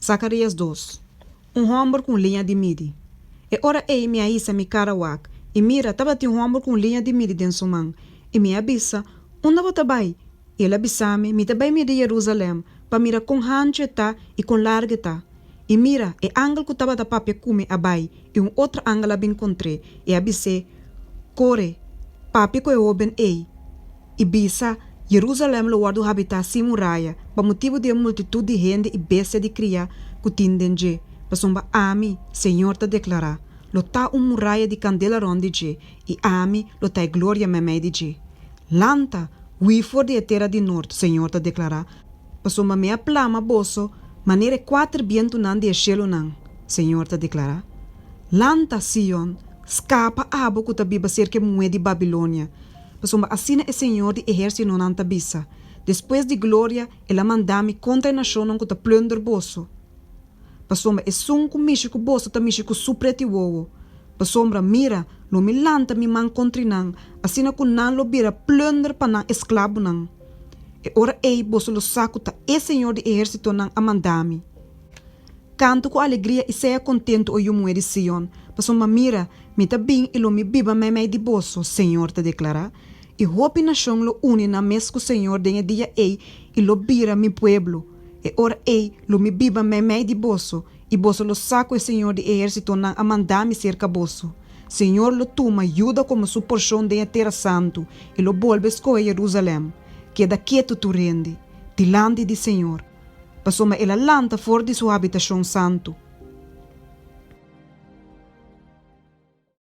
Zakarias 2. Homem com linha de midi. E ora minha isa me carawak. E mira, tava um homem com linha de midi dentro man. E me abissa, onde você vai? Ele abissame, me também me de Jerusalém, para mira com hanche tá e com larga tá. E mira, ângulo que tava da papia come abai, e outro ângulo bem encontrei, e abisse, corre, papi ko oben e bisa, Jerusalém lo guardo habitar sem muralha, para motivo de multitud de gente e bestia de cria, que tindenge, para somba ami, Senhor te declarar, lo tá muralha de candela ronde je, e ami, lo tá glória me de je. Lanta, we for de terra de norte, Senhor te declarar, para somba mea plama bosso, maneira 4 viento nan de cielo nan, Senhor te declarar. Lanta, Sion, escapa abo que tabiba cerca moe de Babilônia, para somba assina é Senhor de exército non anta bisa. Depois de glória, ela mandame contra a nação que ta plunder bosso. Para sombra é sunco mixico bosso ta mixico supreti wowo. Para sombra mira, lo mi lanta mi man contra nan, assina ku nan lo bira plunder pa nan esclavo nan. E ora bosso lo saco ta é Senhor de exército nan amandami. Canto com alegria e seja contento o yumo de Sion. Para sombra mira, mi ta bem e lo mi biba me de bosso, Senhor te declara. E hopi nação lo une na mesco Senhor denha dia e lo bira mi pueblo. E ora lo mi biba me de bosso. E bosso lo saco e Senhor de exército nan amandami cerca bosso. Senhor lo toma ajuda como su porção denha terra santo. E lo volves co Jerusalém. Queda quieto tu rende. Dilante de Senhor. Passoma ela lanta fora de sua habitação santo.